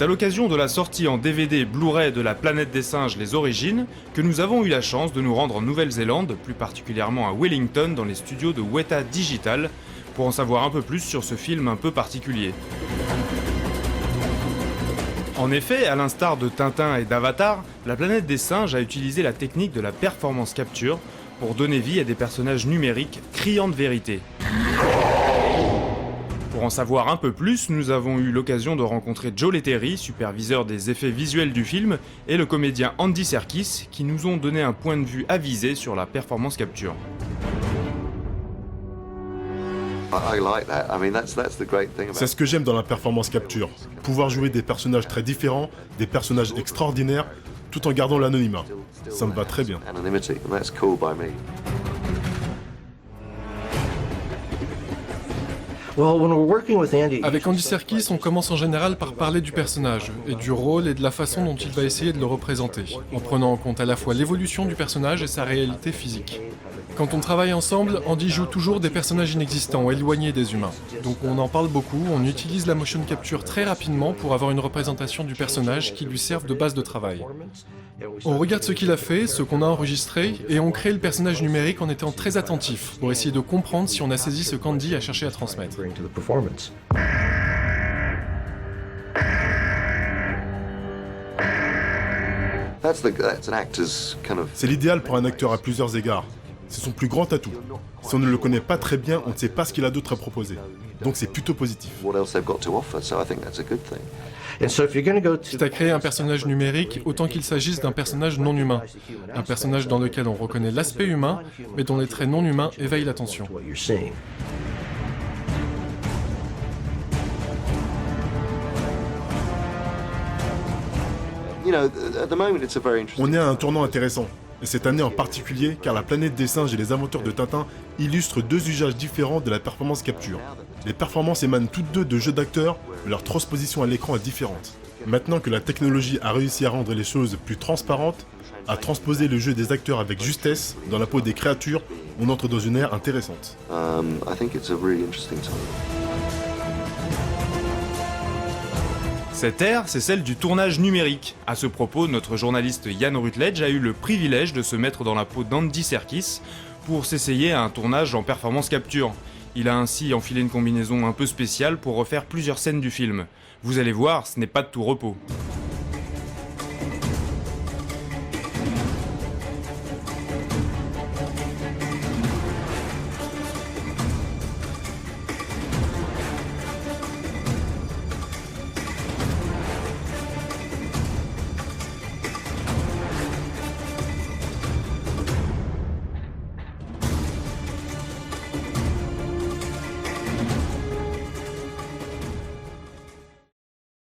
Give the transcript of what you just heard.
à l'occasion de la sortie en DVD Blu-ray de La Planète des Singes, les origines, que nous avons eu la chance de nous rendre en Nouvelle-Zélande, plus particulièrement à Wellington, dans les studios de Weta Digital, pour en savoir un peu plus sur ce film un peu particulier. En effet, à l'instar de Tintin et d'Avatar, La Planète des Singes a utilisé la technique de la performance capture pour donner vie à des personnages numériques criant de vérité. Pour en savoir un peu plus, nous avons eu l'occasion de rencontrer Joe Letteri, superviseur des effets visuels du film, et le comédien Andy Serkis, qui nous ont donné un point de vue avisé sur la performance capture. C'est ce que j'aime dans la performance capture. Pouvoir jouer des personnages très différents, des personnages extraordinaires, tout en gardant l'anonymat. Ça me va très bien. Avec Andy Serkis, on commence en général par parler du personnage, et du rôle et de la façon dont il va essayer de le représenter, en prenant en compte à la fois l'évolution du personnage et sa réalité physique. Quand on travaille ensemble, Andy joue toujours des personnages inexistants, éloignés des humains. Donc on en parle beaucoup, on utilise la motion capture très rapidement pour avoir une représentation du personnage qui lui serve de base de travail. On regarde ce qu'il a fait, ce qu'on a enregistré, et on crée le personnage numérique en étant très attentif, pour essayer de comprendre si on a saisi ce qu'Andy a cherché à transmettre. C'est l'idéal pour un acteur à plusieurs égards. C'est son plus grand atout. Si on ne le connaît pas très bien, on ne sait pas ce qu'il a d'autre à proposer. Donc c'est plutôt positif. Si tu as créé un personnage numérique, autant qu'il s'agisse d'un personnage non humain. Un personnage dans lequel on reconnaît l'aspect humain, mais dont les traits non humains éveillent l'attention. On est à un tournant intéressant. Et cette année en particulier, car La Planète des Singes et Les Aventures de Tintin illustrent deux usages différents de la performance capture. Les performances émanent toutes deux de jeux d'acteurs, mais leur transposition à l'écran est différente. Maintenant que la technologie a réussi à rendre les choses plus transparentes, à transposer le jeu des acteurs avec justesse dans la peau des créatures, on entre dans une ère intéressante. Cette ère, c'est celle du tournage numérique. À ce propos, notre journaliste Jan Rutledge a eu le privilège de se mettre dans la peau d'Andy Serkis pour s'essayer à un tournage en performance capture. Il a ainsi enfilé une combinaison un peu spéciale pour refaire plusieurs scènes du film. Vous allez voir, ce n'est pas de tout repos.